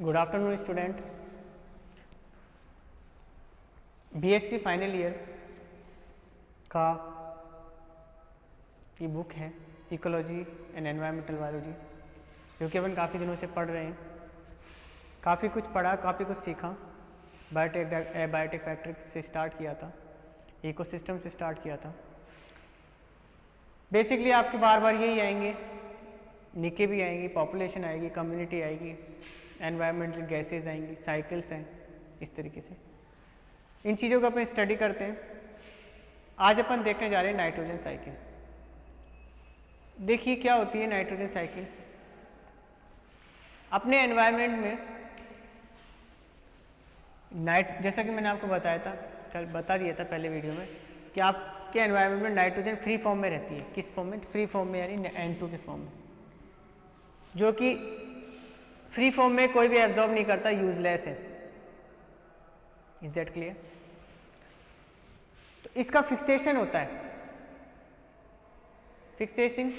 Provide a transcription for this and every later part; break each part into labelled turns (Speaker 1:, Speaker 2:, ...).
Speaker 1: Good afternoon student. BSc final year का ये book है इकोलॉजी एंड एनवायरमेंटल बायोलॉजी, जो कि अपन काफ़ी दिनों से पढ़ रहे हैं। काफ़ी कुछ पढ़ा, काफ़ी कुछ सीखा। बायोटेक फैक्ट्री से स्टार्ट किया था, इकोसिस्टम से स्टार्ट किया था। बेसिकली आपके बार बार यही आएंगे, निके भी आएंगी, पॉपुलेशन आएगी, कम्युनिटी आएगी, एनवायरमेंटल गैसेज आएंगी, साइकिल्स हैं। इस तरीके से इन चीज़ों को अपन स्टडी करते हैं। आज अपन देखने जा रहे हैं नाइट्रोजन साइकिल। देखिए क्या होती है नाइट्रोजन साइकिल। अपने एनवायरनमेंट में जैसा कि मैंने आपको बताया था, कल बता दिया था पहले वीडियो में, कि आपके एनवायरनमेंट में नाइट्रोजन फ्री फॉर्म में रहती है। किस फॉर्म में? फ्री फॉर्म में, यानी N2 के फॉर्म में, जो कि फ्री फॉर्म में कोई भी एब्जॉर्ब नहीं करता, यूजलेस है। Is that clear? तो इसका फिक्सेशन होता है। फिक्सेशन,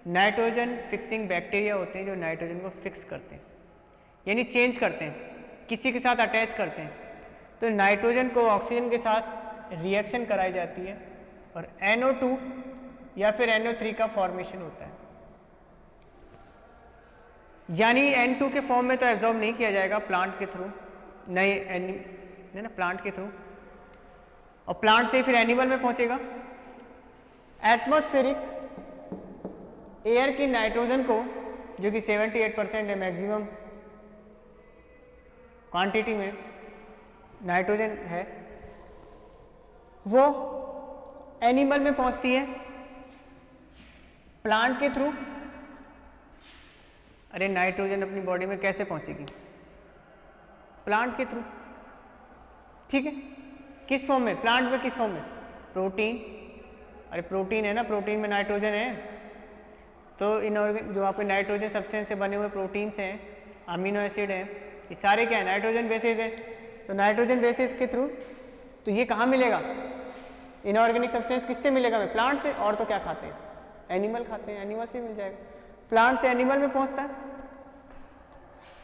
Speaker 1: नाइट्रोजन फिक्सिंग बैक्टीरिया होते हैं जो नाइट्रोजन को फिक्स करते हैं, यानी चेंज करते हैं, किसी के साथ अटैच करते हैं। तो नाइट्रोजन को ऑक्सीजन के साथ रिएक्शन कराई जाती है और NO2 या फिर NO3 का फॉर्मेशन होता है। यानी N2 के फॉर्म में तो एब्जॉर्ब नहीं किया जाएगा प्लांट के थ्रू, नहीं है ना, प्लांट के थ्रू, और प्लांट से फिर एनिमल में पहुंचेगा। एटमॉस्फेरिक एयर की नाइट्रोजन को, जो कि 78% है मैक्सिमम क्वांटिटी में नाइट्रोजन है, वो एनिमल में पहुंचती है प्लांट के थ्रू। अरे नाइट्रोजन अपनी बॉडी में कैसे पहुंचेगी? प्लांट के थ्रू, ठीक है। किस फॉर्म में? प्लांट में किस फॉर्म में? प्रोटीन। अरे प्रोटीन है ना, प्रोटीन में नाइट्रोजन है। तो जो आपके नाइट्रोजन सब्सटेंस से बने हुए प्रोटीन्स हैं, अमीनो एसिड हैं, ये सारे क्या है? नाइट्रोजन बेसिस है। तो नाइट्रोजन बेसिस के थ्रू, तो ये कहाँ मिलेगा? इनऑर्गेनिक सब्सटेंस किससे मिलेगा? में प्लांट से। और तो क्या खाते हैं? एनिमल खाते हैं, एनिमल से मिल जाएगा। प्लांट से एनिमल में पहुंचता है।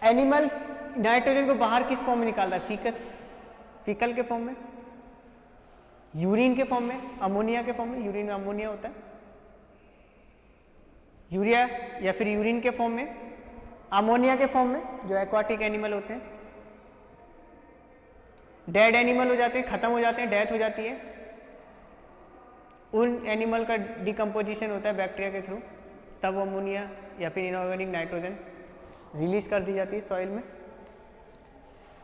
Speaker 1: एनिमल नाइट्रोजन को बाहर किस फॉर्म में निकालता है? फीकल के फॉर्म में, यूरिन के फॉर्म में, अमोनिया के फॉर्म में। यूरिन में अमोनिया होता है, यूरिया या फिर यूरिन के फॉर्म में, अमोनिया के फॉर्म में, जो एक्वाटिक एनिमल होते हैं। डेड एनिमल हो जाते हैं, खत्म हो जाते हैं, डेथ हो जाती है। उन एनिमल का डिकम्पोजिशन होता है बैक्टीरिया के थ्रू, तब अमोनिया या फिर इनऑर्गेनिक नाइट्रोजन रिलीज कर दी जाती है सॉइल में,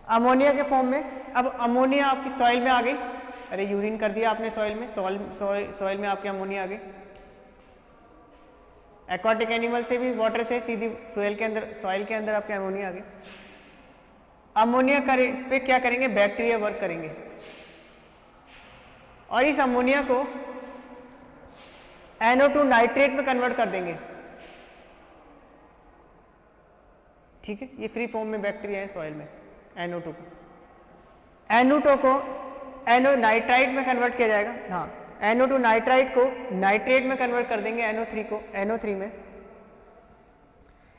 Speaker 1: अमोनिया के फॉर्म में। अब अमोनिया आपकी सॉइल में आ गई। अरे यूरिन कर दिया आपने सॉइल में, सॉइल में आपकी अमोनिया आ गई। एक्वाटिक एनिमल से भी, वाटर से सीधी सॉइल के अंदर आपके अमोनिया आ गई। अमोनिया पे क्या करेंगे? बैक्टीरिया वर्क करेंगे और इस अमोनिया को NO2 नाइट्रेट में कन्वर्ट कर देंगे, ठीक है। ये फ्री फॉर्म में बैक्टीरिया है सॉइल में। NO2 को NO नाइट्राइट में कन्वर्ट किया जाएगा। हाँ, NO2 नाइट्राइट को नाइट्रेट में कन्वर्ट कर देंगे, NO3 में।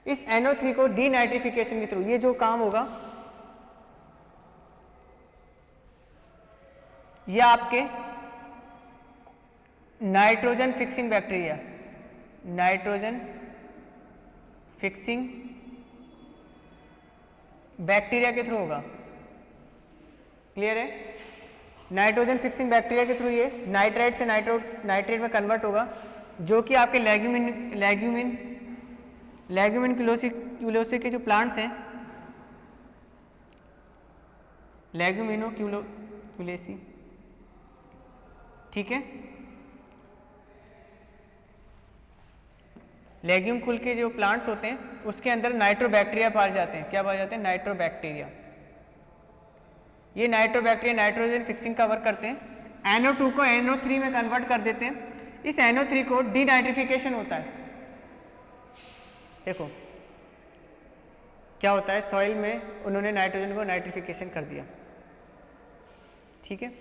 Speaker 1: इस NO3 को डीनाइट्रिफिकेशन के थ्रू, ये जो काम होगा, ये आपके nitrogen fixing bacteria, nitrogen fixing bacteria के थ्रू होगा। क्लियर है? नाइट्रोजन फिक्सिंग बैक्टीरिया के थ्रू ये नाइट्राइट से नाइट्रेट में कन्वर्ट होगा, जो कि आपके लेग्यूमिन क्यूलोसी के जो प्लांट्स हैं, लेग्यूमिनो क्यूलेसी, ठीक है। लेग्यूम कुल के जो प्लांट्स होते हैं, उसके अंदर नाइट्रोबैक्टीरिया पाए जाते हैं। क्या पाए जाते हैं? नाइट्रोबैक्टीरिया। ये नाइट्रोबैक्टीरिया नाइट्रोजन फिक्सिंग का वर्क करते हैं, NO2 को NO3 में कन्वर्ट कर देते हैं। इस NO3 को डीनाइट्रिफिकेशन होता है। देखो क्या होता है, सॉइल में उन्होंने नाइट्रोजन को नाइट्रिफिकेशन कर दिया, ठीक है।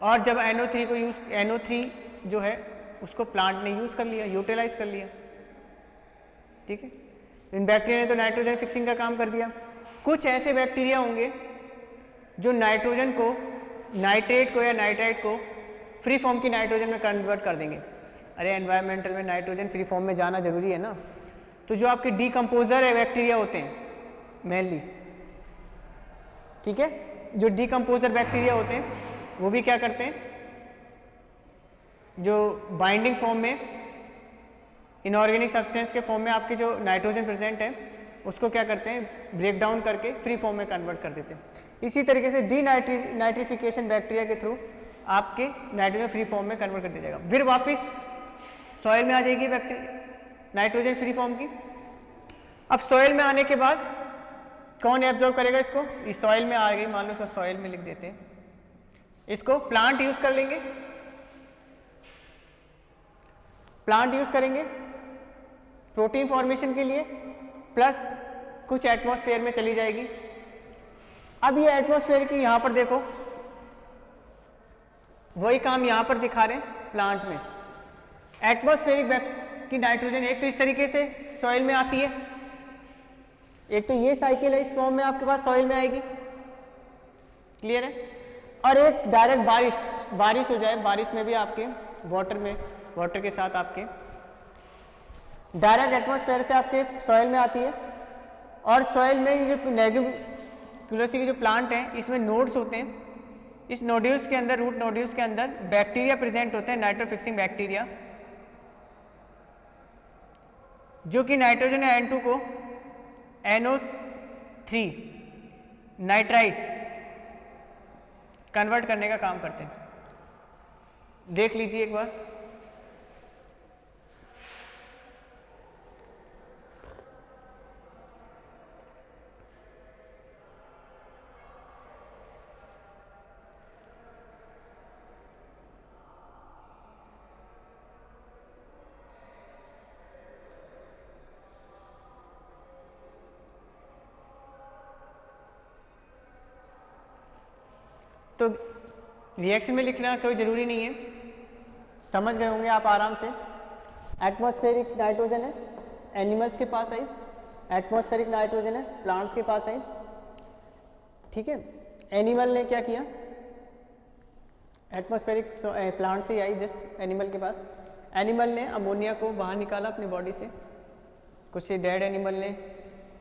Speaker 1: और जब NO3 जो है उसको प्लांट ने यूज कर लिया, यूटिलाइज कर लिया, ठीक है। इन बैक्टीरिया ने तो नाइट्रोजन फिक्सिंग का काम कर दिया। कुछ ऐसे बैक्टीरिया होंगे जो नाइट्रोजन को, नाइट्रेट को या नाइट्राइट को फ्री फॉर्म की नाइट्रोजन में कन्वर्ट कर देंगे। अरे एनवायरमेंटल में नाइट्रोजन फ्री फॉर्म में जाना जरूरी है ना। तो जो आपके डीकम्पोजर है बैक्टीरिया होते हैं मेनली, ठीक है, जो डीकम्पोजर बैक्टीरिया होते हैं वो भी क्या करते हैं, जो बाइंडिंग फॉर्म में इनऑर्गेनिक सब्सटेंस के फॉर्म में आपके जो नाइट्रोजन प्रेजेंट है उसको क्या करते हैं, ब्रेक डाउन करके फ्री फॉर्म में कन्वर्ट कर देते हैं। इसी तरीके से नाइट्रिफिकेशन बैक्टीरिया के थ्रू आपके नाइट्रोजन फ्री फॉर्म में कन्वर्ट कर दिया जाएगा। फिर वापस सॉइल में आ जाएगी बैक्टीरिया नाइट्रोजन फ्री फॉर्म की। अब सॉइल में आने के बाद कौन एब्जॉर्ब करेगा इसको, इस सॉइल में आ गई, मान लो इसको सॉइल में लिख देते हैं, इसको प्लांट यूज कर लेंगे, प्लांट यूज करेंगे प्रोटीन फॉर्मेशन के लिए, प्लस कुछ एटमॉस्फेयर में चली जाएगी। अब ये एटमॉस्फेयर की यहां पर देखो, वही काम यहां पर दिखा रहे हैं प्लांट में। एटमॉस्फेरिक की नाइट्रोजन एक तो इस तरीके से सॉइल में आती है, एक तो ये साइकिल है इस फॉर्म में आपके पास सॉइल में आएगी, क्लियर है, और एक डायरेक्ट बारिश हो जाए, बारिश में भी आपके वाटर के साथ आपके डायरेक्ट एटमॉस्फेयर से आपके सॉइल में आती है। और सॉइल में ये जो नेगुलसी के जो प्लांट हैं इसमें नोड्स होते हैं, इस नोड्यूल्स के अंदर, रूट नोड्यूल्स के अंदर बैक्टीरिया प्रेजेंट होते हैं, नाइट्रोफिक्सिंग बैक्टीरिया, जो कि नाइट्रोजन N2 को NO3 नाइट्राइट कन्वर्ट करने का काम करते हैं। देख लीजिए एक बार, तो रिएक्शन में लिखना कोई ज़रूरी नहीं है, समझ गए होंगे आप आराम से। एटमॉस्फेरिक नाइट्रोजन है एनिमल्स के पास आई, एटमॉस्फेरिक नाइट्रोजन है प्लांट्स के पास आई, ठीक है। एनिमल ने क्या किया, एटमॉस्फेरिक प्लांट से आई जस्ट एनिमल के पास, एनिमल ने अमोनिया को बाहर निकाला अपनी बॉडी से, कुछ डेड एनिमल ने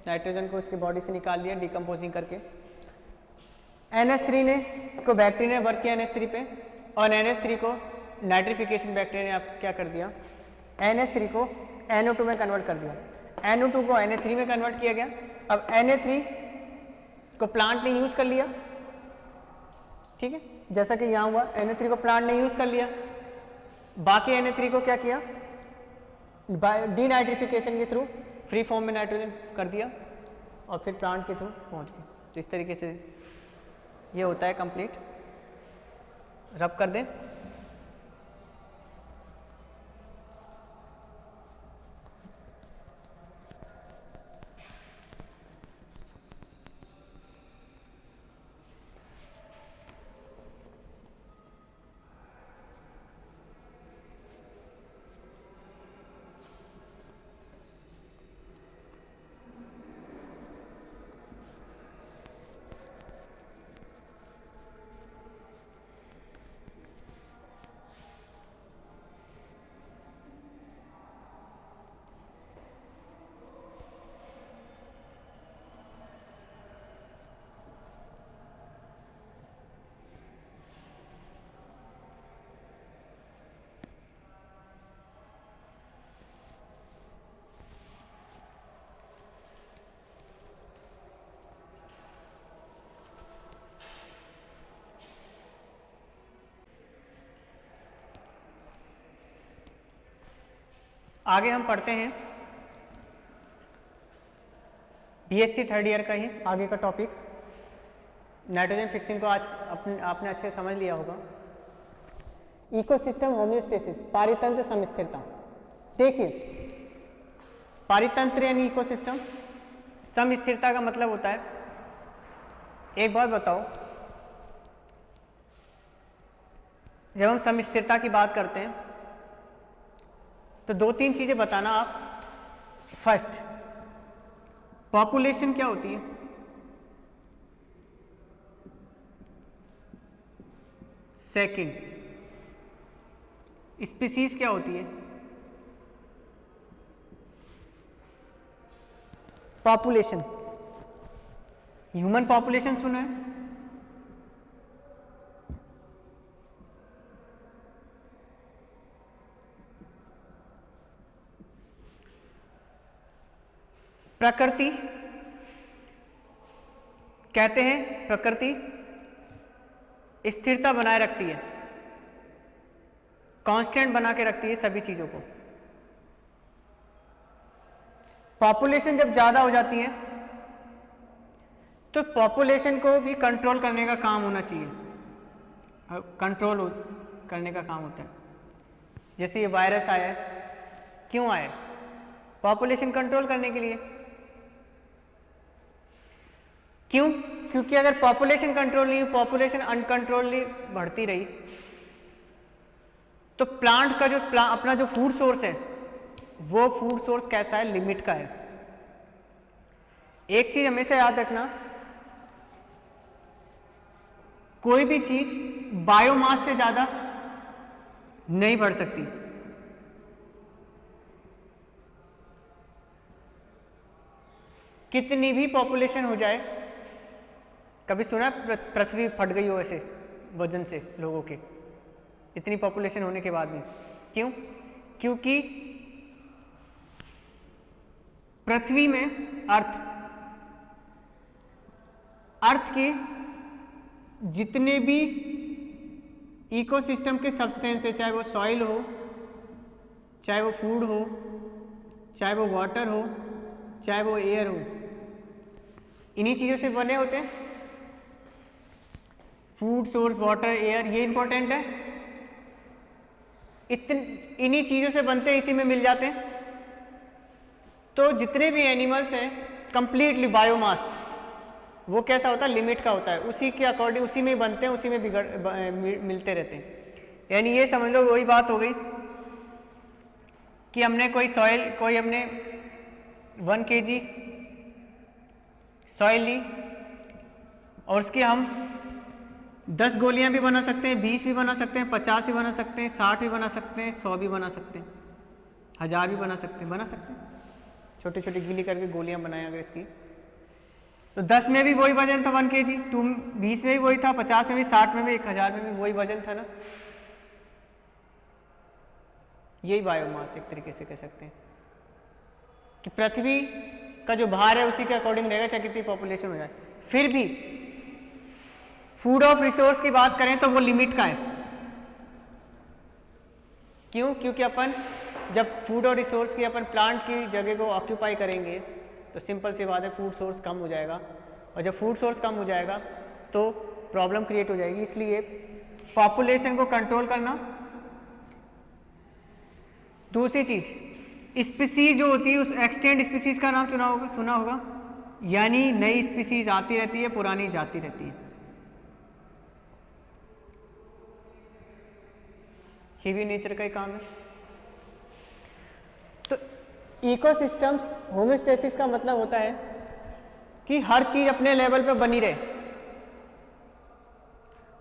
Speaker 1: नाइट्रोजन को उसकी बॉडी से निकाल लिया डिकम्पोजिंग करके। NH3 ने को बैक्टीरिया ने वर्क किया NH3 पे, और NH3 को नाइट्रिफिकेशन बैक्टीरिया ने आप क्या कर दिया, NH3 को NO2 में कन्वर्ट कर दिया, NO2 को Na3 में कन्वर्ट किया गया। अब Na3 को प्लांट ने यूज कर लिया, ठीक है, जैसा कि यहाँ हुआ, Na3 को प्लांट ने यूज कर लिया, बाकी Na3 को क्या किया, डीनाइट्रिफिकेशन के थ्रू फ्री फॉर्म में नाइट्रोजन कर दिया और फिर प्लांट के थ्रू पहुँच गए। तो इस तरीके से ये होता है कंप्लीट। रब कर दें, आगे हम पढ़ते हैं BSc थर्ड ईयर का ही आगे का टॉपिक। नाइट्रोजन फिक्सिंग को आज आपने अच्छे से समझ लिया होगा। इकोसिस्टम होम्योस्टेसिस, पारितंत्र समस्थिरता। देखिए, पारितंत्र यानी इकोसिस्टम, समस्थिरता का मतलब होता है, एक बात बताओ, जब हम समस्थिरता की बात करते हैं तो दो तीन चीजें बताना आप। फर्स्ट, पॉपुलेशन क्या होती है? सेकंड। स्पीसीज क्या होती है? पॉपुलेशन। ह्यूमन पॉपुलेशन सुना है? प्रकृति कहते हैं, प्रकृति स्थिरता बनाए रखती है, कांस्टेंट बना के रखती है सभी चीजों को। पॉपुलेशन जब ज्यादा हो जाती है तो पॉपुलेशन को भी कंट्रोल करने का काम होना चाहिए, कंट्रोल करने का काम होता है। जैसे ये वायरस आया है, क्यों आया? पॉपुलेशन कंट्रोल करने के लिए। क्यों? क्योंकि अगर पॉपुलेशन कंट्रोल नहीं, पॉपुलेशन अनकंट्रोलली बढ़ती रही तो प्लांट का जो अपना जो फूड सोर्स है वो फूड सोर्स कैसा है? लिमिट का है। एक चीज हमेशा याद रखना, कोई भी चीज बायोमास से ज्यादा नहीं बढ़ सकती। कितनी भी पॉपुलेशन हो जाए, कभी सुना पृथ्वी फट गई हो ऐसे वजन से लोगों के, इतनी पॉपुलेशन होने के बाद भी? क्यों? क्योंकि पृथ्वी में अर्थ के जितने भी इकोसिस्टम के सब्सटेंस है, चाहे वो सॉइल हो, चाहे वो फूड हो, चाहे वो वाटर हो, चाहे वो एयर हो, इन्हीं चीजों से बने होते हैं। फूड सोर्स, वाटर, एयर, ये इंपॉर्टेंट है। इन्हीं चीजों से बनते हैं, इसी में मिल जाते हैं। तो जितने भी एनिमल्स हैं कंप्लीटली बायोमास, वो कैसा होता है? लिमिट का होता है। उसी के अकॉर्डिंग उसी में बनते हैं, उसी में मिलते रहते हैं। यानी ये समझ लो वही बात हो गई कि हमने कोई हमने 1 kg सॉइल ली और उसकी हम 10 गोलियां भी बना सकते हैं, 20 भी बना सकते हैं, 50 भी बना सकते हैं, 60 भी बना सकते हैं, 100 भी बना सकते हैं, 1000 भी बना सकते हैं। छोटी छोटी गीली करके गोलियां बनाए अगर इसकी, तो 10 में भी वही वजन था 1 kg, 20 में भी वही था, 50 में भी, 60 में भी, 1000 में भी वही वजन था ना। यही बायोमास एक तरीके से कह सकते हैं कि पृथ्वी का जो भार है उसी के अकॉर्डिंग रहेगा, चाहे कितनी पॉपुलेशन हो जाए। फिर भी फूड ऑफ रिसोर्स की बात करें तो वो लिमिट का है। क्यों? क्योंकि अपन जब फूड और रिसोर्स की अपन प्लांट की जगह को ऑक्यूपाई करेंगे तो सिंपल सी बात है, फूड सोर्स कम हो जाएगा, और जब फूड सोर्स कम हो जाएगा तो प्रॉब्लम क्रिएट हो जाएगी। इसलिए पॉपुलेशन को कंट्रोल करना। दूसरी चीज, स्पीसीज जो होती है, उस एक्सटेंड स्पीसीज का नाम सुना होगा, यानी नई स्पीसीज आती रहती है, पुरानी जाती रहती है। ये भी नेचर का ही काम है। तो इकोसिस्टम्स होमोस्टेसिस का मतलब होता है कि हर चीज अपने लेवल पे बनी रहे,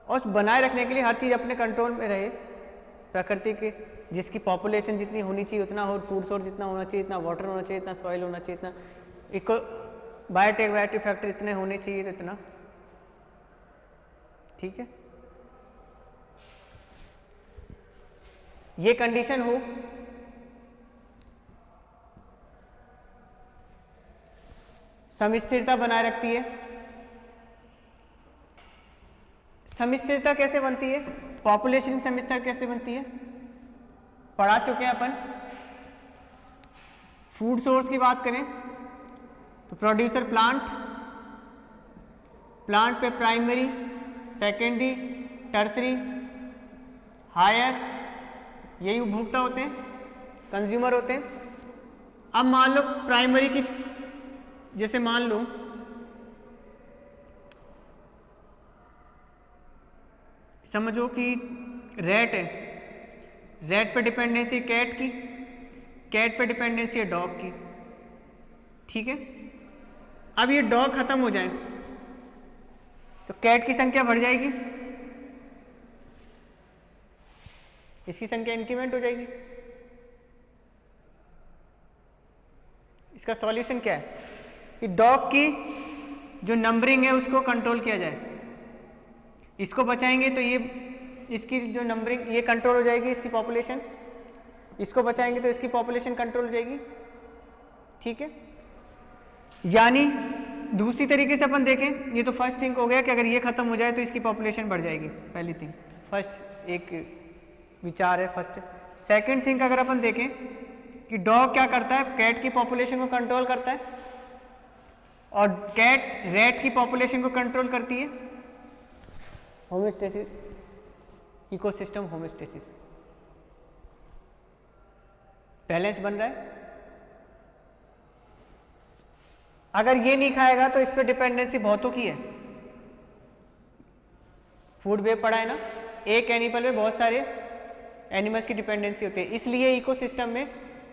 Speaker 1: और उस बनाए रखने के लिए हर चीज अपने कंट्रोल में रहे। प्रकृति के जिसकी पॉपुलेशन जितनी होनी चाहिए उतना हो, फूड सोर्स जितना होना चाहिए इतना, वाटर होना चाहिए इतना, सॉइल होना चाहिए इतना, इको बायोटेक फैक्टर इतने होने चाहिए इतना। ठीक है, ये कंडीशन हो समस्थिरता बनाए रखती है। समस्थिरता कैसे बनती है? पॉपुलेशन की समस्थिरता कैसे बनती है पढ़ा चुके हैं अपन। फूड सोर्स की बात करें तो प्रोड्यूसर प्लांट, प्लांट पे प्राइमरी, सेकेंडरी, टर्सरी, हायर, यही उपभोक्ता होते हैं, कंज्यूमर होते हैं। अब मान लो प्राइमरी की, जैसे मान लो समझो कि रैट है, रैट पे डिपेंडेंसी कैट की, कैट पे डिपेंडेंसी है डॉग की। ठीक है, अब ये डॉग खत्म हो जाए तो कैट की संख्या बढ़ जाएगी, इसकी संख्या इंक्रीमेंट हो जाएगी। इसका सॉल्यूशन क्या है कि डॉग की जो नंबरिंग है उसको कंट्रोल किया जाए, इसको बचाएंगे तो ये इसकी जो नंबरिंग ये कंट्रोल हो जाएगी, इसकी पॉपुलेशन, इसको बचाएंगे तो इसकी पॉपुलेशन कंट्रोल हो जाएगी। ठीक है, यानी दूसरी तरीके से अपन देखें, ये तो फर्स्ट थिंग हो गया कि अगर ये खत्म हो जाए तो इसकी पॉपुलेशन बढ़ जाएगी, पहली थिंग, फर्स्ट एक विचार है फर्स्ट। सेकंड थिंग अगर अपन देखें कि डॉग क्या करता है, कैट की पॉपुलेशन को कंट्रोल करता है और कैट रैट की पॉपुलेशन को कंट्रोल करती है। होमोस्टेसिस, इकोसिस्टम होमोस्टेसिस, बैलेंस बन रहा है। अगर ये नहीं खाएगा तो इस पे डिपेंडेंसी बहुतों की है। फूड वेब पढ़ा है ना, एक एनिमल में बहुत सारे एनिमल्स की डिपेंडेंसी होती है, इसलिए इकोसिस्टम में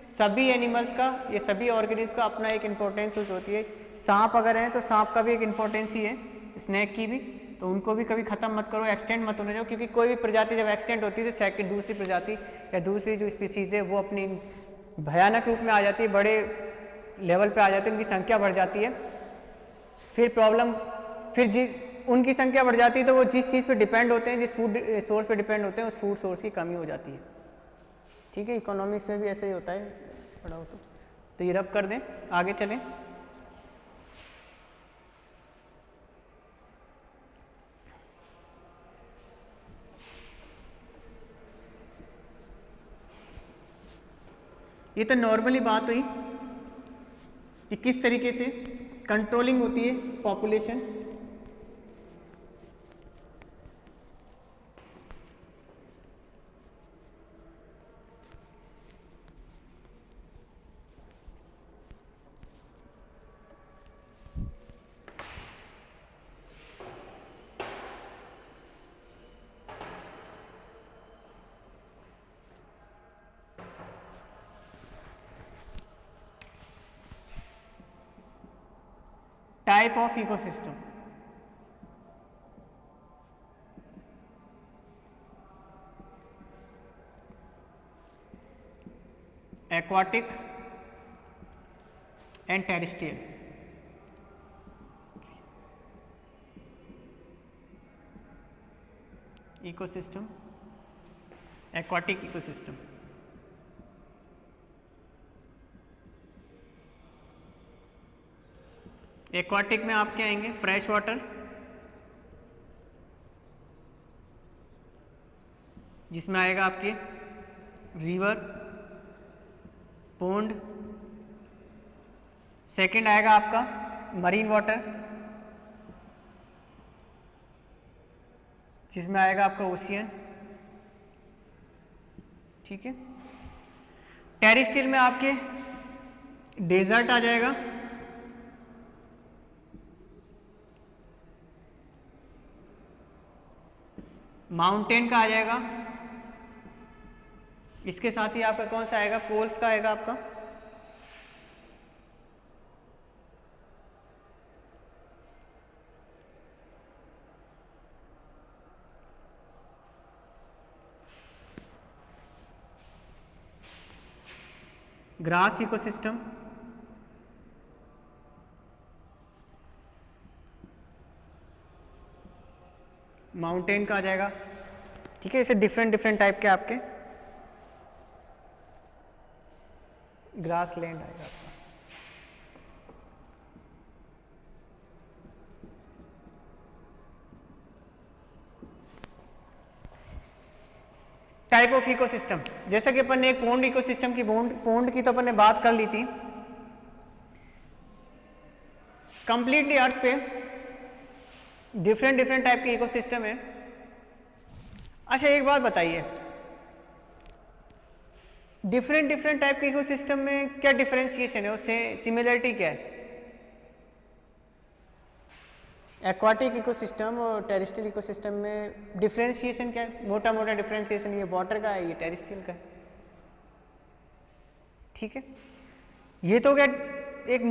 Speaker 1: सभी एनिमल्स का, ये सभी ऑर्गेनिज्म का अपना एक इम्पोर्टेंस होती है। सांप अगर है तो सांप का भी एक इम्पोर्टेंस ही है, स्नेक की भी, तो उनको भी कभी खत्म मत करो, एक्सटेंड मत होने जाओ, क्योंकि कोई भी प्रजाति जब एक्सटेंड होती है तो सेकंड दूसरी प्रजाति या दूसरी जो स्पीसीज है वो अपनी भयानक रूप में आ जाती है, बड़े लेवल पे आ जाती है, उनकी संख्या बढ़ जाती है। फिर प्रॉब्लम, फिर उनकी संख्या बढ़ जाती है तो वो जिस चीज़ पे डिपेंड होते हैं, जिस फूड सोर्स पे डिपेंड होते हैं, उस फूड सोर्स की कमी हो जाती है। ठीक है, इकोनॉमिक्स में भी ऐसे ही होता है, पढ़ा हो तो ये रब कर दें, आगे चलें। ये तो नॉर्मली बात हुई कि किस तरीके से कंट्रोलिंग होती है population. Type of ecosystem, aquatic and terrestrial. Ecosystem, aquatic ecosystem. Aquatic में आपके आएंगे फ्रेश वाटर, जिसमें आएगा आपके रिवर, पोंड। सेकंड आएगा आपका मरीन वाटर, जिसमें आएगा आपका ओशियन। ठीक है, टेरेस्ट्रियल में आपके डेजर्ट आ जाएगा, माउंटेन का आ जाएगा, इसके साथ ही आपका कौन सा आएगा, पोल्स का आएगा आपका, ग्रास इकोसिस्टम, माउंटेन का आ जाएगा। ठीक है, इसे डिफरेंट डिफरेंट टाइप के आपके ग्रास लैंड आएगा आपका। टाइप ऑफ इकोसिस्टम, जैसा कि अपन ने एक पोंड इकोसिस्टम की पोंड की तो अपन ने बात कर ली थी। कंप्लीटली अर्थ पे डिफरेंट डिफरेंट टाइप के इकोसिस्टम है। अच्छा एक बात बताइए, डिफरेंट डिफरेंट टाइप के इकोसिस्टम में क्या डिफरेंशिएशन है, उससे सिमिलरिटी क्या है? एक्वाटिक इकोसिस्टम और टेरेस्ट्रियल इकोसिस्टम में डिफरेंशिएशन क्या है? मोटा मोटा डिफरेंशिएशन ये वाटर का है, ये टेरेस्ट्रियल का है। ठीक है, ये तो क्या एक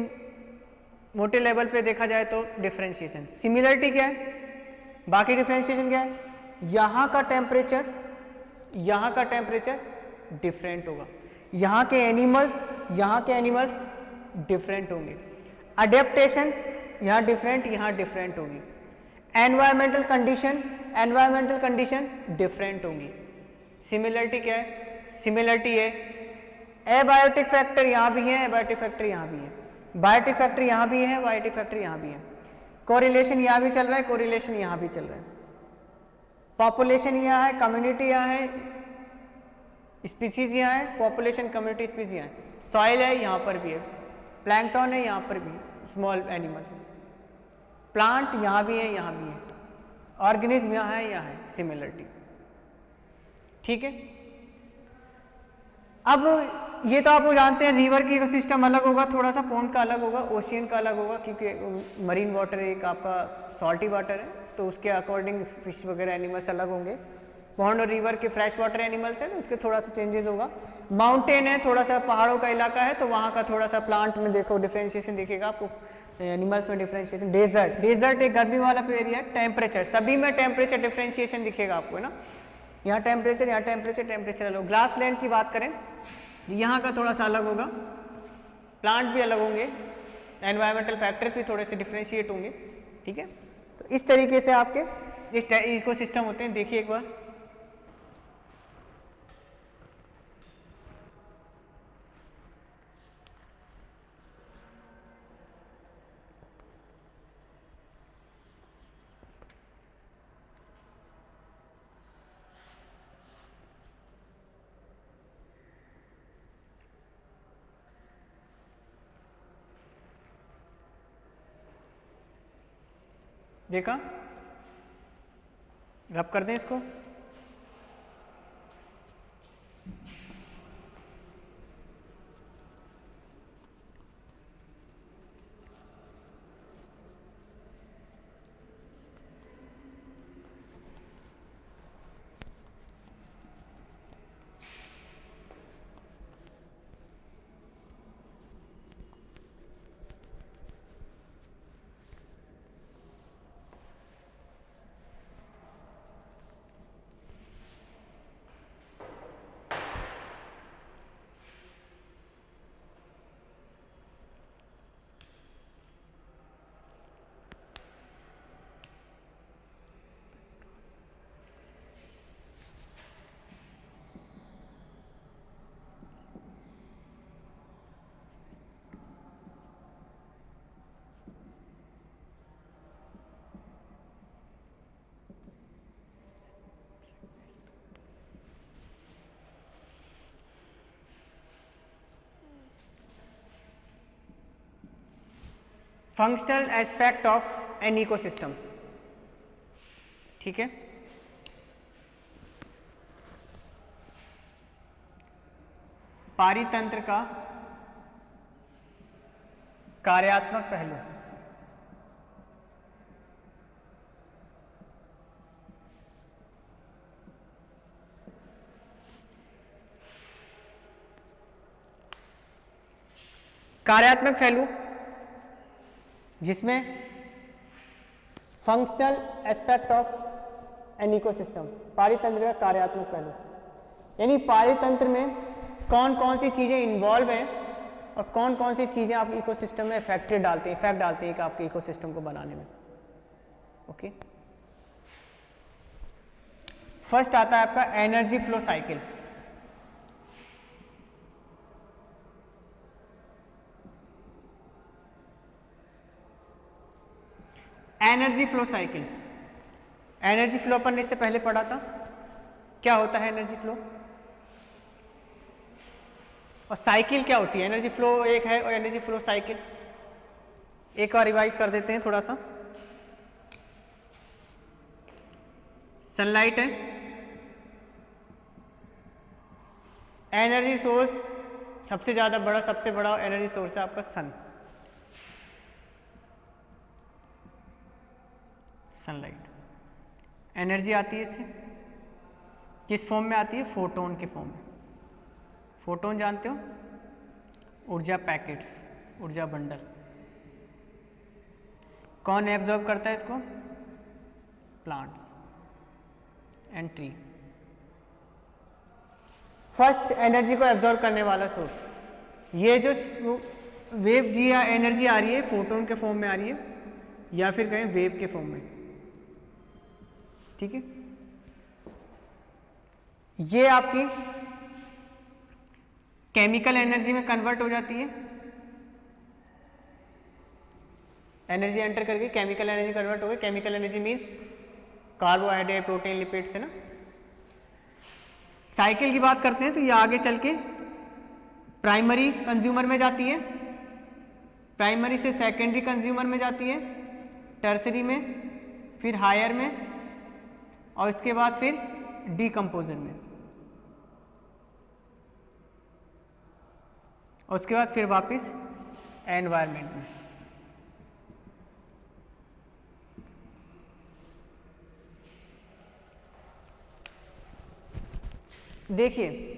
Speaker 1: मोटे लेवल पे देखा जाए तो डिफरेंशिएशन। सिमिलरिटी क्या है, बाकी डिफरेंशिएशन क्या है, यहाँ का टेम्परेचर डिफरेंट होगा, यहाँ के एनिमल्स डिफरेंट होंगे। अडेप्टेशन यहाँ डिफरेंट होगी। एनवायरमेंटल कंडीशन डिफरेंट होंगी। सिमिलरिटी क्या है, सिमिलरिटी है एबायोटिक फैक्टर यहाँ भी है, एबायोटिक फैक्टर यहाँ भी है, बायोटिक फैक्टर यहाँ भी है, बायोटिक फैक्टर यहाँ भी है। कोरिलेशन यहाँ भी चल रहा है, कोरिलेशन यहाँ भी चल रहा है। पॉपुलेशन यहाँ है, कम्युनिटी यहाँ है, स्पीसीज यहाँ है, पॉपुलेशन कम्युनिटी स्पीसीज यहाँ है। सॉइल है, यहाँ पर भी है, प्लैंकटन है, यहाँ पर भी स्मॉल एनिमल्स, प्लांट यहाँ भी है, यहाँ भी है, ऑर्गेनिज्म यहाँ है, सिमिलरिटी। ठीक है, अब ये तो आप लोग जानते हैं रिवर की इकोसिस्टम अलग होगा, थोड़ा सा पॉन्ड का अलग होगा, ओशियन का अलग होगा, क्योंकि मरीन वाटर एक आपका सॉल्टी वाटर है, तो उसके अकॉर्डिंग फिश वगैरह एनिमल्स अलग होंगे। पॉन्ड और रिवर के फ्रेश वाटर एनिमल्स हैं तो उसके थोड़ा सा चेंजेस होगा। माउंटेन है, थोड़ा सा पहाड़ों का इलाका है, तो वहाँ का थोड़ा सा प्लांट में देखो डिफ्रेंशिएशन दिखेगा आपको, एनिमल्स में डिफ्रेंशिएशन। डेजर्ट एक गर्मी वाला एरिया है। टेम्परेचर, सभी में टेम्परेचर डिफ्रेंशिएशन दिखेगा आपको, है ना, यहाँ टेम्परेचर अलग। ग्रास लैंड की बात करें, यहाँ का थोड़ा सा अलग होगा, प्लांट भी अलग होंगे, एनवायरमेंटल फैक्टर्स भी थोड़े से डिफ्रेंशिएट होंगे। ठीक है, तो इस तरीके से आपके इकोसिस्टम होते हैं। देखिए एक बार, देखा, रब कर दें इसको। Functional aspect of an ecosystem. ठीक है, पारितंत्र का कार्यात्मक पहलू। कार्यात्मक पहलू जिसमें functional aspect of an ecosystem, पारितंत्र का कार्यात्मक पहलू, यानी पारितंत्र में कौन कौन सी चीजें इन्वॉल्व हैं और कौन कौन सी चीजें आप इकोसिस्टम में इफेक्ट डालते हैं कि आपके इकोसिस्टम को बनाने में। ओके, फर्स्ट आता है आपका energy flow cycle. Energy flow cycle, energy flow अपन ने इससे पहले पढ़ा था। क्या होता है एनर्जी फ्लो और साइकिल क्या होती है? एनर्जी फ्लो एक है और एनर्जी फ्लो साइकिल एक और रिवाइज कर देते हैं थोड़ा सा। सनलाइट है, एनर्जी सोर्स सबसे बड़ा एनर्जी सोर्स है आपका सनलाइट। एनर्जी आती है इससे, किस फॉर्म में आती है? फोटोन के फॉर्म में। फोटोन जानते हो, ऊर्जा पैकेट्स, ऊर्जा बंडल। कौन एब्जॉर्ब करता है इसको? Plants and tree. First energy को एब्जॉर्ब करने वाला सोर्स। ये जो वेव जी या एनर्जी आ रही है फोटोन के फॉर्म में आ रही है या फिर कहें वेव के फॉर्म में, ठीक है। ये आपकी केमिकल एनर्जी में कन्वर्ट हो जाती है, एनर्जी एंटर करके केमिकल एनर्जी कन्वर्ट हो गई। Chemical energy means carbohydrate, protein, lipids, है ना। साइकिल की बात करते हैं तो ये आगे चल के प्राइमरी कंज्यूमर में जाती है, प्राइमरी से सेकेंडरी कंज्यूमर में जाती है, टर्सरी में, फिर हायर में, और इसके बाद फिर डीकंपोजर में, और उसके बाद फिर वापस एनवायरनमेंट में। देखिए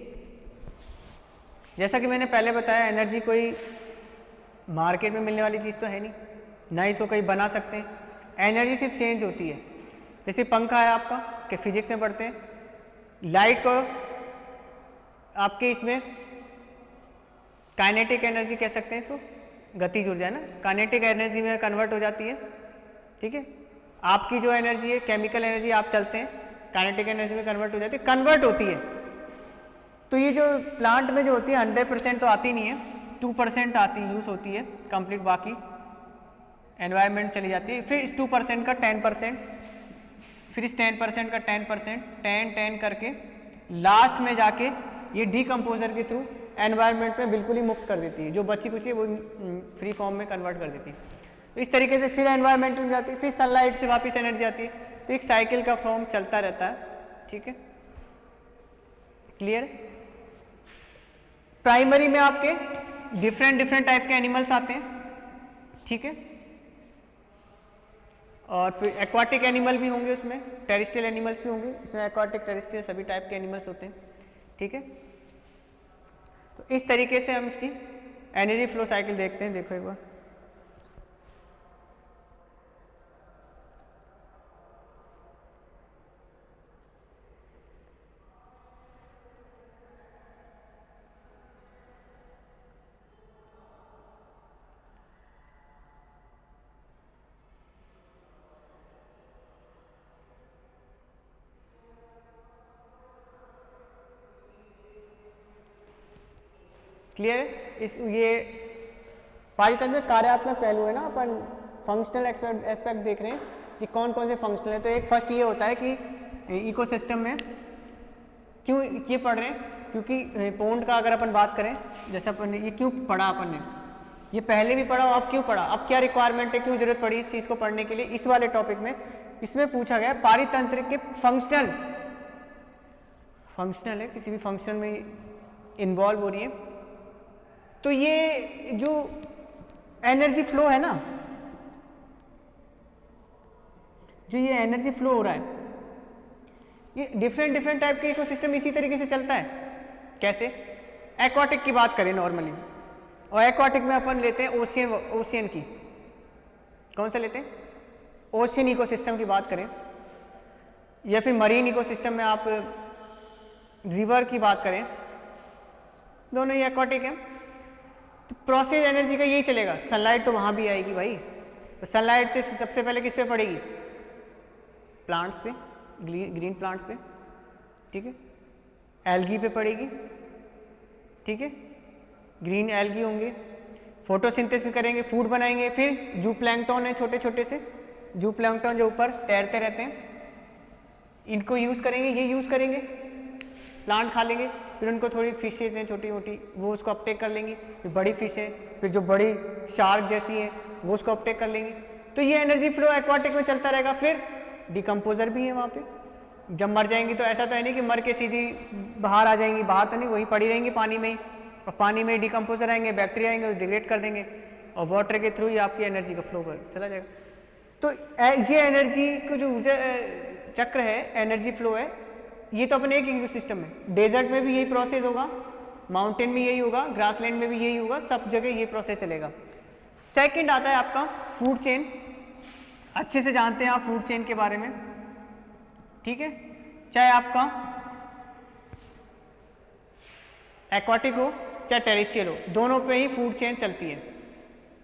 Speaker 1: जैसा कि मैंने पहले बताया, एनर्जी कोई मार्केट में मिलने वाली चीज़ तो है नहीं, ना इसको कहीं बना सकते हैं। एनर्जी सिर्फ चेंज होती है। जैसे पंखा है आपका, कि फिजिक्स में पढ़ते हैं, लाइट को आपके इसमें काइनेटिक एनर्जी कह सकते हैं, इसको गतिज ऊर्जा है ना, काइनेटिक एनर्जी में कन्वर्ट हो जाती है, ठीक है। आपकी जो एनर्जी है केमिकल एनर्जी, आप चलते हैं काइनेटिक एनर्जी में कन्वर्ट हो जाती है, कन्वर्ट होती है। तो ये जो प्लांट में जो होती है 100% तो आती नहीं है, 2% आती यूज़ होती है कंप्लीट, बाकी एनवायरनमेंट चली जाती है। फिर इस 2% का 10%, फिर इस 10% का 10%, 10 करके लास्ट में जाके ये डीकम्पोजर के थ्रू एनवायरनमेंट में बिल्कुल ही मुक्त कर देती है, जो बची कुची है वो फ्री फॉर्म में कन्वर्ट कर देती है। तो इस तरीके से फिर एनवायरनमेंट में जाती है, फिर सनलाइट से वापस एनर्जी आती है। तो एक साइकिल का फॉर्म चलता रहता है, ठीक है, क्लियर। प्राइमरी में आपके डिफरेंट टाइप के एनिमल्स आते हैं, ठीक है, और फिर एक्वाटिक एनिमल भी होंगे उसमें, टेरेस्ट्रियल एनिमल्स भी होंगे इसमें, एक्वाटिक, टेरेस्ट्रियल सभी टाइप के एनिमल्स होते हैं, ठीक है। तो इस तरीके से हम इसकी एनर्जी फ्लो साइकिल देखते हैं। देखो एक बार, क्लियर है। इस ये पारितंत्र कार्यात्मक पहलू है ना, अपन फंक्शनल एस्पेक्ट देख रहे हैं कि कौन कौन से फंक्शनल है। तो एक फर्स्ट ये होता है कि इकोसिस्टम में क्यों ये पढ़ रहे हैं, क्योंकि पौंड का अगर अपन बात करें, जैसे अपन ने ये क्यों पढ़ा, अपन ने ये पहले भी पढ़ा, अब क्यों पढ़ा, अब क्या रिक्वायरमेंट है, क्यों जरूरत पड़ी इस चीज़ को पढ़ने के लिए, इस वाले टॉपिक में इसमें पूछा गया पारितंत्र के फंक्शनल है, किसी भी फंक्शन में इन्वॉल्व हो रही है। तो ये जो एनर्जी फ्लो है ना, जो ये एनर्जी फ्लो हो रहा है, ये डिफरेंट टाइप के इकोसिस्टम इसी तरीके से चलता है। कैसे? एक्वाटिक की बात करें नॉर्मली, और एक्वाटिक में अपन लेते हैं ओशियन की, कौन सा लेते हैं, ओशियन इकोसिस्टम की बात करें, या फिर मरीन इकोसिस्टम में आप रिवर की बात करें, दोनों ही एक्वाटिक हैं। तो प्रोसेस एनर्जी का यही चलेगा। सनलाइट तो वहाँ भी आएगी भाई, तो सनलाइट से सबसे पहले किस पे पड़ेगी, प्लांट्स पे, ग्रीन प्लांट्स पे, ठीक है, एल्गी पे पड़ेगी, ठीक है, ग्रीन एल्गी होंगे, फोटोसिंथेसिस करेंगे, फूड बनाएंगे। फिर जू प्लैंकटन है, छोटे छोटे से जू प्लैंकटन जो ऊपर तैरते रहते हैं, इनको यूज़ करेंगे, ये यूज़ करेंगे, प्लांट खा लेंगे। फिर उनको थोड़ी फिशेज हैं छोटी मोटी, वो उसको अपटेक कर लेंगी। फिर बड़ी फिश है, फिर जो बड़ी शार्क जैसी है वो उसको अपटेक कर लेंगी। तो ये एनर्जी फ्लो एक्वाटिक में चलता रहेगा। फिर डिकम्पोजर भी है वहाँ पे, जब मर जाएंगी तो ऐसा तो है नहीं कि मर के सीधी बाहर आ जाएंगी, बाहर तो नहीं, वही पड़ी रहेंगी पानी में ही, और पानी में डिकम्पोजर आएंगे, बैक्टीरिया आएंगे, डिग्रेड कर देंगे, और वाटर के थ्रू ही आपकी एनर्जी का फ्लो कर चला जाएगा। तो ये एनर्जी को जो ऊर्जा चक्र है, एनर्जी फ्लो है, ये तो अपने एक इकोसिस्टम में, डेजर्ट में भी यही प्रोसेस होगा, माउंटेन में यही होगा, ग्रासलैंड में भी यही होगा, सब जगह ये प्रोसेस चलेगा। सेकंड आता है आपका फूड चेन। अच्छे से जानते हैं आप फूड चेन के बारे में, ठीक है, चाहे आपका एक्वाटिक हो चाहे टेरेस्ट्रियल हो, दोनों पे ही फूड चेन चलती है,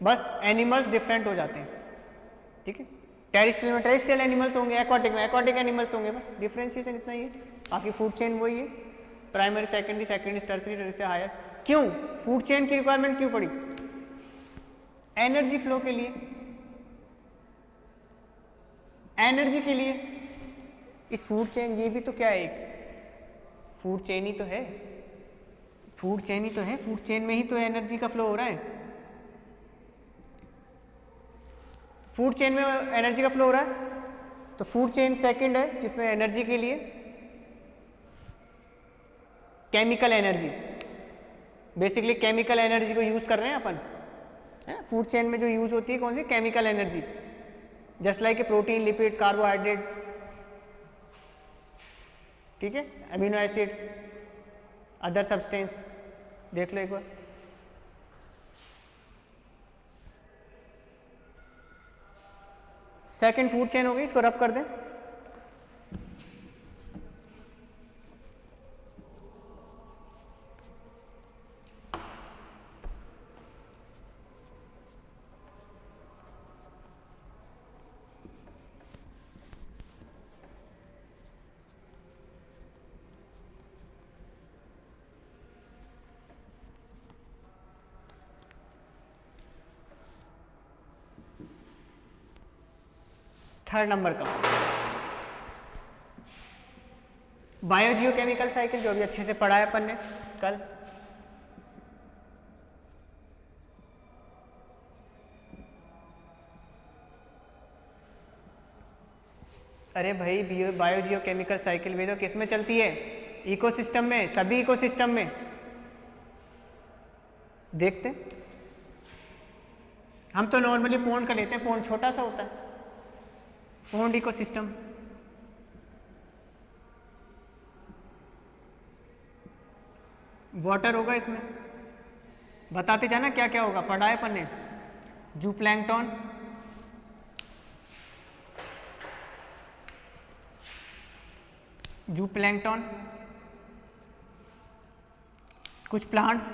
Speaker 1: बस एनिमल्स डिफरेंट हो जाते हैं, ठीक है। टेरेस्ट्रियल में टेरेस्ट्रियल एनिमल्स होंगे, एक्वाटिक में एक्वाटिक एनिमल्स होंगे, बस डिफरेंशिएशन इतना ही है, बाकी फूड चेन वही है, primary secondary secondary tertiary tertiary higher. क्यों फूड चेन की रिक्वायरमेंट क्यों पड़ी? एनर्जी फ्लो के लिए, एनर्जी के लिए। इस फूड चेन, ये भी तो क्या है, एक फूड चेन ही तो है, फूड चेन ही तो है, फूड चेन में ही तो एनर्जी का फ्लो हो रहा है, फूड चेन में एनर्जी का फ्लो हो रहा है। तो फूड चेन सेकंड है जिसमें एनर्जी के लिए chemical energy, basically chemical energy को यूज कर रहे हैं अपन, है फूड चेन में जो यूज होती है कौन सी? Chemical energy, just like a protein, lipids, carbohydrate, ठीक है, अमीनो एसिड्स, अदर सब्सटेंस, देख लो एक बार। सेकंड फूड चेन हो गई, इसको रब कर दें। थर्ड नंबर का बायोजियोकेमिकल साइकिल, जो अभी अच्छे से पढ़ा है अपन ने कल। अरे भाई बायोजियोकेमिकल साइकिल भी तो किस में चलती है? इकोसिस्टम में, सभी इकोसिस्टम में। देखते हम तो नॉर्मली पोंड का लेते हैं, पोंड छोटा सा होता है, पोंड इकोसिस्टम। वाटर होगा इसमें, बताते जाना क्या क्या होगा, पढ़ा है अपन ने। जूप्लैंक्टन, जूप्लैंक्टन, कुछ प्लांट्स,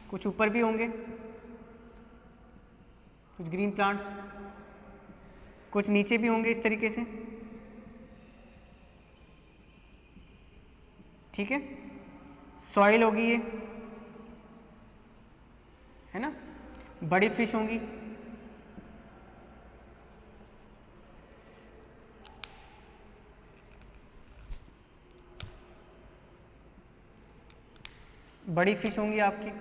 Speaker 1: कुछ ऊपर भी होंगे, कुछ ग्रीन प्लांट्स, कुछ नीचे भी होंगे इस तरीके से, ठीक है। सॉइल होगी ये, है ना, बड़ी फिश होंगी, बड़ी फिश होंगी आपकी,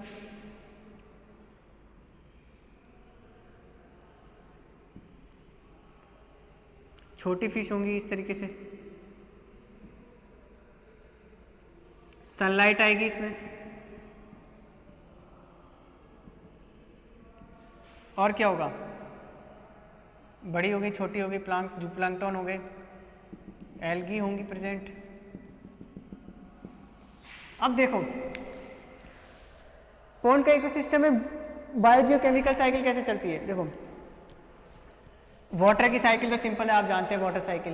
Speaker 1: छोटी फिश होंगी इस तरीके से, सनलाइट आएगी इसमें, और क्या होगा, बड़ी होगी, छोटी होगी, प्लांट, जूप्लैंक्टन हो गए, एल्गी होंगी प्रेजेंट। अब देखो पोंड का इकोसिस्टम में बायोजियोकेमिकल साइकिल कैसे चलती है। देखो वाटर की साइकिल तो सिंपल है, आप जानते हैं, वाटर साइकिल,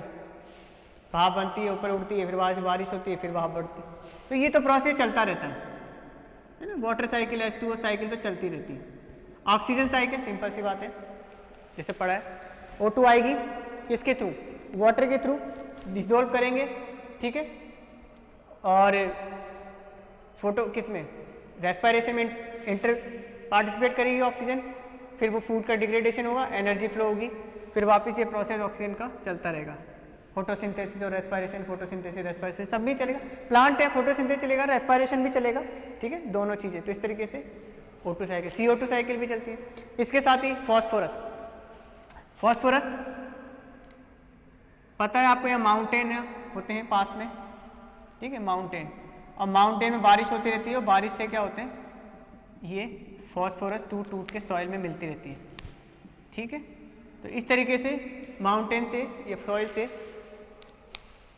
Speaker 1: भाप बनती है, ऊपर उड़ती है, फिर बारिश होती है, फिर भाप बढ़ती है, तो ये तो प्रोसेस चलता रहता है ना। वाटर साइकिल, H2O साइकिल तो चलती रहती है। ऑक्सीजन साइकिल सिंपल सी बात है, जैसे पढ़ा है, O2 आएगी किसके थ्रू? वाटर के थ्रू, डिसोल्व करेंगे, ठीक है, और फोटो किस में, रेस्पिरेशन में इंटर पार्टिसिपेट करेगी ऑक्सीजन, फिर वो फूड का डिग्रेडेशन होगा, एनर्जी फ्लो होगी, फिर वापस ये प्रोसेस ऑक्सीजन का चलता रहेगा। फोटोसिंथेसिस और रेस्पिरेशन, फोटोसिंथेसिस रेस्पिरेशन सब भी चलेगा, प्लांट है, फोटोसिंथेसिस चलेगा, रेस्पिरेशन भी चलेगा, ठीक है, दोनों चीज़ें। तो इस तरीके से O2 साइकिल, CO2 साइकिल भी चलती है। इसके साथ ही फॉस्फोरस, फॉस्फोरस पता है आपको, यहाँ माउंटेन होते हैं पास में, ठीक है, माउंटेन, और माउंटेन में बारिश होती रहती है, और बारिश से क्या होते हैं, ये फॉस्फोरस टूट टूट के सॉइल में मिलती रहती है, ठीक है। तो इस तरीके से माउंटेन से या सॉइल से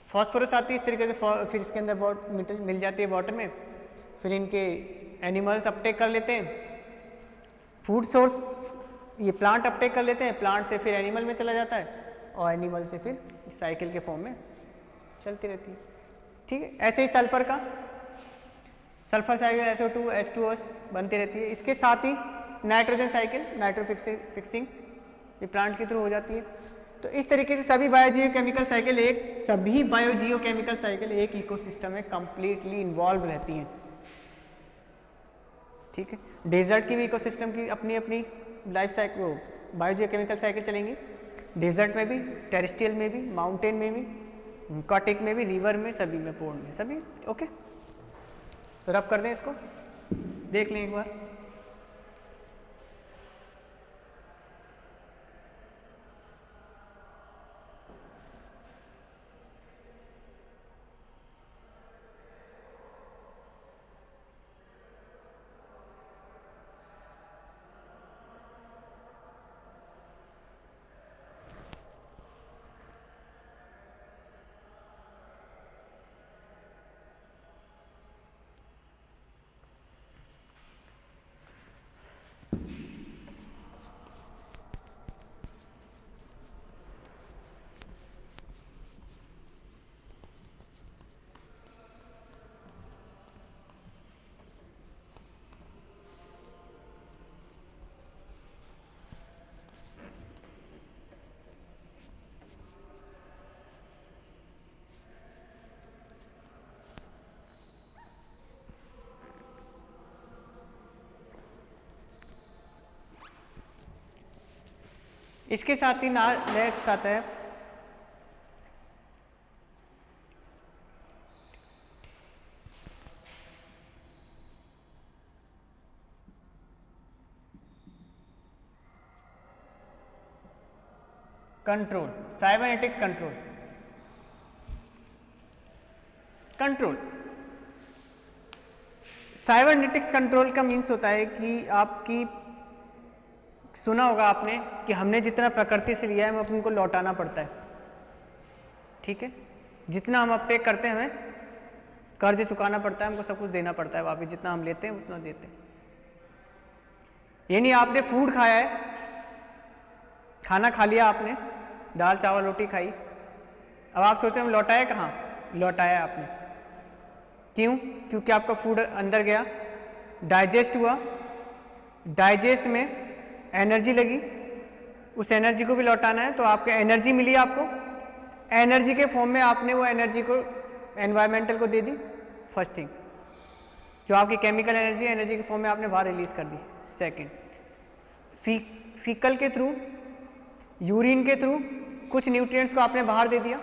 Speaker 1: फॉस्फोरस आती है, इस तरीके से फिर इसके अंदर मिल जाती है वाटर में, फिर इनके एनिमल्स अपटेक कर लेते हैं, फूड सोर्स ये प्लांट अपटेक कर लेते हैं, प्लांट से फिर एनिमल में चला जाता है और एनिमल से फिर साइकिल के फॉर्म में चलती रहती है। ठीक है, ऐसे ही सल्फर का, सल्फर साइकिल SO2 H2S बनती रहती है। इसके साथ ही नाइट्रोजन साइकिल, नाइट्रो फिक्सिंग ये प्लांट के थ्रू हो जाती है। तो इस तरीके से सभी बायोजियोकेमिकल साइकिल एक इकोसिस्टम में कंप्लीटली इन्वॉल्व रहती हैं। ठीक है, डेजर्ट की भी इकोसिस्टम की अपनी अपनी लाइफ साइकिल, बायोजियोकेमिकल साइकिल चलेंगी। डेजर्ट में भी, टेरेस्ट्रियल में भी, माउंटेन में भी, aquatic में भी, रिवर में, सभी में, पोर्ड में, सभी। ओके, तो रब कर दें इसको, देख लें एक बार। इसके साथ ही नेक्स्ट आता है control, cybernetics control. Cybernetics control का मीन्स होता है कि आपकी, सुना होगा आपने कि हमने जितना प्रकृति से लिया है हमें अपने को लौटाना पड़ता है। ठीक है, जितना हम अपटेक करते हैं हमें कर्ज चुकाना पड़ता है, हमको सब कुछ देना पड़ता है वापिस, जितना हम लेते हैं उतना देते हैं। यानी आपने फूड खाया है, खाना खा लिया आपने, दाल चावल रोटी खाई, अब आप सोच रहे हैं लौटाया कहाँ? लौटाया आपने। क्यों? क्योंकि आपका फूड अंदर गया, डाइजेस्ट हुआ, डाइजेस्ट में एनर्जी लगी, उस एनर्जी को भी लौटाना है, तो आपको एनर्जी मिली, आपको एनर्जी के फॉर्म में आपने वो एनर्जी को एनवायरमेंटल को दे दी। फर्स्ट थिंग, जो आपकी केमिकल एनर्जी है, एनर्जी के फॉर्म में आपने बाहर रिलीज कर दी। सेकंड, फीकल के थ्रू, यूरिन के थ्रू कुछ न्यूट्रिएंट्स को आपने बाहर दे दिया।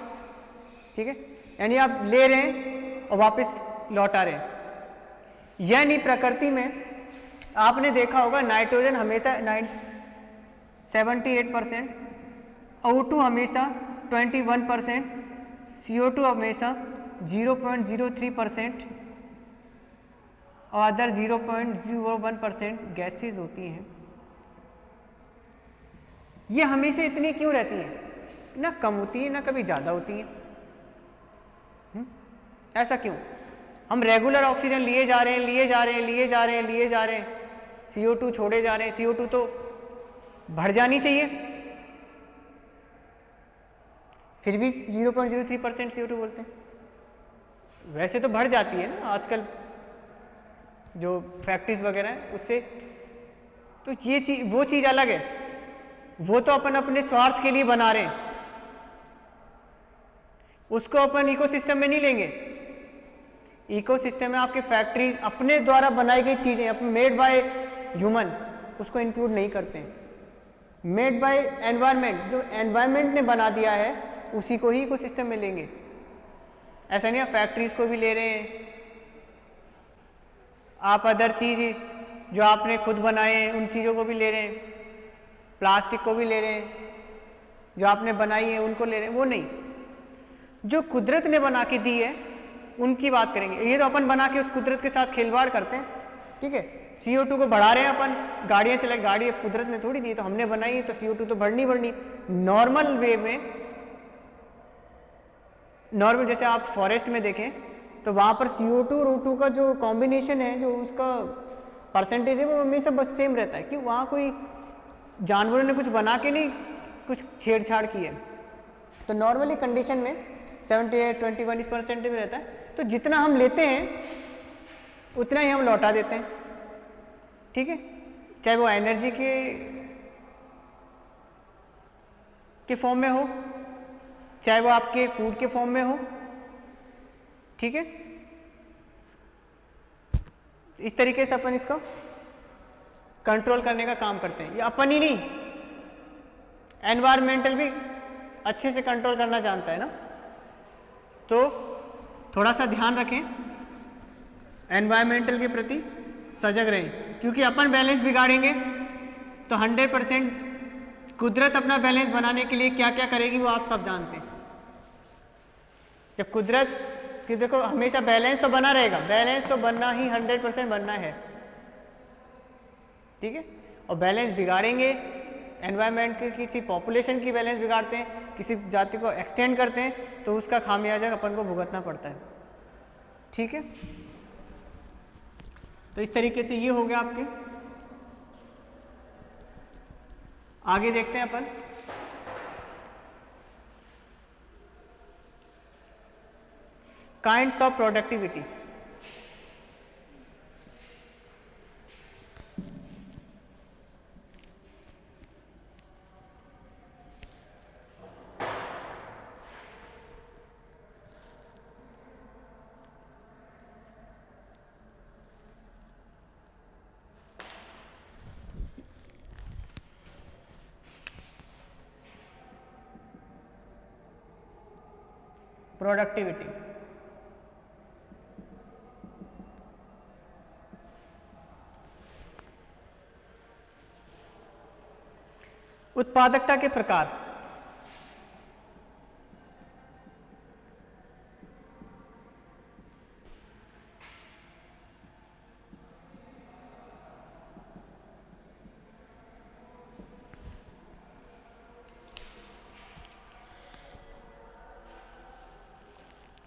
Speaker 1: ठीक है, यानी आप ले रहे हैं और वापस लौटा रहे हैं। यानी प्रकृति में आपने देखा होगा नाइट्रोजन हमेशा 78%, O2 हमेशा 21%, CO2 हमेशा 0.03% और अदर 0.01% गैसेज होती हैं। ये हमेशा इतनी क्यों रहती हैं? ना कम होती है ना कभी ज़्यादा होती हैं। ऐसा क्यों? हम रेगुलर ऑक्सीजन लिए जा रहे हैं, CO2 छोड़े जा रहे हैं। CO2 तो बढ़ जानी चाहिए, फिर भी 0.03% CO2 बोलते हैं। वैसे तो बढ़ जाती है ना आजकल, जो फैक्ट्रीज वगैरह है उससे, तो ये चीज, वो चीज़ अलग है, वो तो अपन अपने स्वार्थ के लिए बना रहे हैं, उसको अपन इकोसिस्टम में नहीं लेंगे। इकोसिस्टम में आपके फैक्ट्रीज अपने द्वारा बनाई गई चीज़ें, अपने मेड बाय ह्यूमन, उसको इंक्लूड नहीं करते हैं। मेड बाय एनवायरनमेंट, जो एनवायरनमेंट ने बना दिया है उसी को ही इकोसिस्टम में लेंगे। ऐसा नहीं, आप फैक्ट्रीज को भी ले रहे हैं, आप अदर चीज़ जो आपने खुद बनाए हैं उन चीज़ों को भी ले रहे हैं, प्लास्टिक को भी ले रहे हैं, जो आपने बनाई है उनको ले रहे हैं। वो नहीं, जो कुदरत ने बना के दी है उनकी बात करेंगे। ये तो अपन बना के उस कुदरत के साथ खिलवाड़ करते हैं। ठीक है, CO2 को बढ़ा रहे हैं अपन, गाड़ियाँ चला, गाड़ी कुदरत ने थोड़ी दी, तो हमने बनाई है, तो CO2 तो बढ़नी। नॉर्मल वे में, नॉर्मल जैसे आप फॉरेस्ट में देखें तो वहाँ पर CO2 और O2 का जो कॉम्बिनेशन है, जो उसका परसेंटेज है, वो हमेशा बस सेम रहता है। क्यों? वहाँ कोई जानवरों ने कुछ बना के नहीं कुछ छेड़छाड़ की है। तो नॉर्मली कंडीशन में 78-21% में रहता है। तो जितना हम लेते हैं उतना ही हम लौटा देते हैं, ठीक है, चाहे वो एनर्जी के फॉर्म में हो, चाहे वो आपके फूड के फॉर्म में हो, ठीक है। इस तरीके से अपन इसको कंट्रोल करने का काम करते हैं। ये अपन ही नहीं, एनवायरमेंटल भी अच्छे से कंट्रोल करना जानता है ना। तो थोड़ा सा ध्यान रखें, एनवायरमेंटल के प्रति सजग रहें, क्योंकि अपन बैलेंस बिगाड़ेंगे तो 100% कुदरत अपना बैलेंस बनाने के लिए क्या क्या करेगी वो आप सब जानते हैं। जब कुदरत कि देखो हमेशा बैलेंस तो बना रहेगा, बैलेंस तो बनना ही 100% बनना है, ठीक है। और बैलेंस बिगाड़ेंगे, एनवायरनमेंट की किसी पॉपुलेशन की बैलेंस बिगाड़ते हैं, किसी जाति को एक्सटेंड करते हैं, तो उसका खामियाजा अपन को भुगतना पड़ता है, ठीक है। तो इस तरीके से ये हो गया आपके। आगे देखते हैं अपन, काइंड्स ऑफ प्रोडक्टिविटी। प्रोडक्टिविटी उत्पादकता के प्रकार।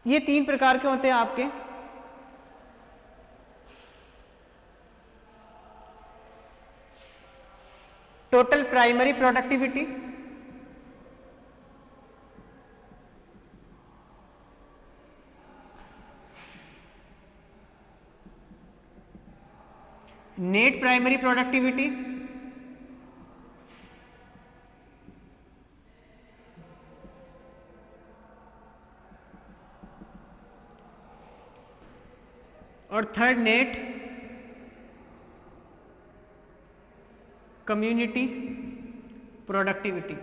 Speaker 1: ये 3 प्रकार के होते हैं आपके। Total primary productivity, net primary productivity, और थर्ड नेट कम्युनिटी प्रोडक्टिविटी।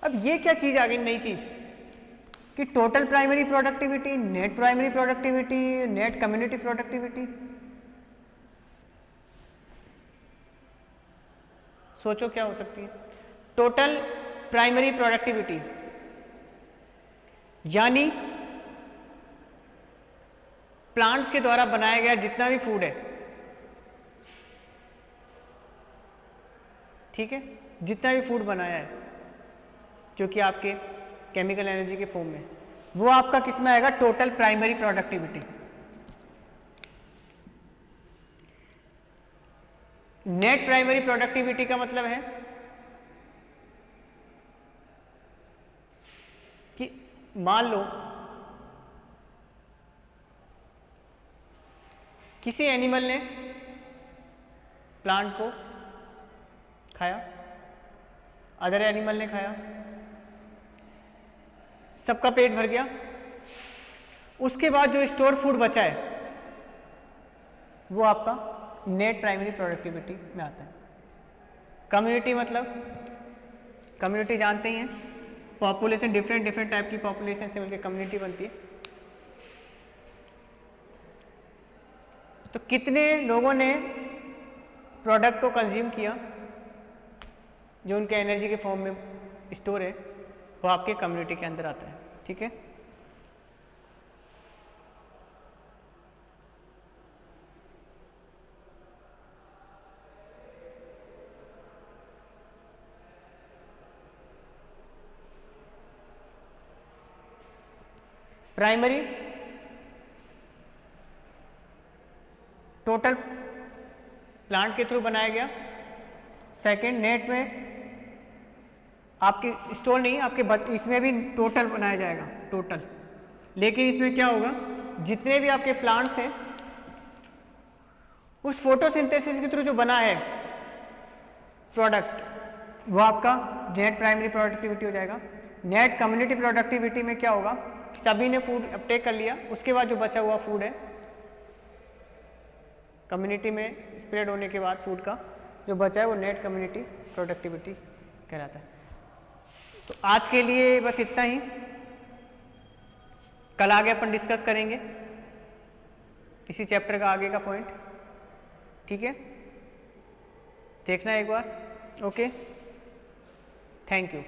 Speaker 1: अब ये क्या चीज आ गई, नई चीज, कि total primary productivity, net primary productivity, net community productivity. सोचो क्या हो सकती है। टोटल प्राइमरी प्रोडक्टिविटी यानी प्लांट्स के द्वारा बनाया गया जितना भी फूड है, ठीक है, जितना भी फूड बनाया है जो कि आपके केमिकल एनर्जी के फॉर्म में, वो आपका किस में आएगा, total primary productivity. Net primary productivity का मतलब है कि मान लो किसी एनिमल ने प्लांट को खाया, अदर एनिमल ने खाया, सबका पेट भर गया, उसके बाद जो स्टोर फूड बचा है वो आपका नेट प्राइमरी प्रोडक्टिविटी में आता है। कम्युनिटी मतलब, कम्युनिटी जानते ही हैं, पॉपुलेशन, डिफरेंट टाइप की पॉपुलेशन से मिलकर कम्युनिटी बनती है। तो कितने लोगों ने प्रोडक्ट को कंज्यूम किया जो उनके एनर्जी के फॉर्म में स्टोर है, वो आपके कम्युनिटी के अंदर आता है, ठीक है। प्राइमरी टोटल प्लांट के थ्रू बनाया गया। सेकंड, नेट में आपकी स्टोर नहीं, आपके इसमें भी टोटल बनाया जाएगा, टोटल। लेकिन इसमें क्या होगा, जितने भी आपके प्लांट्स हैं उस फोटोसिंथेसिस के थ्रू जो बना है प्रोडक्ट, वो आपका नेट प्राइमरी प्रोडक्टिविटी हो जाएगा। नेट कम्युनिटी प्रोडक्टिविटी में क्या होगा, सभी ने फूड अपटेक कर लिया, उसके बाद जो बचा हुआ फूड है कम्युनिटी में स्प्रेड होने के बाद फूड का जो बचा है वो नेट कम्युनिटी प्रोडक्टिविटी कहलाता है। तो आज के लिए बस इतना ही, कल आगे अपन डिस्कस करेंगे इसी चैप्टर का आगे का पॉइंट, ठीक है, देखना एक बार। Okay, thank you.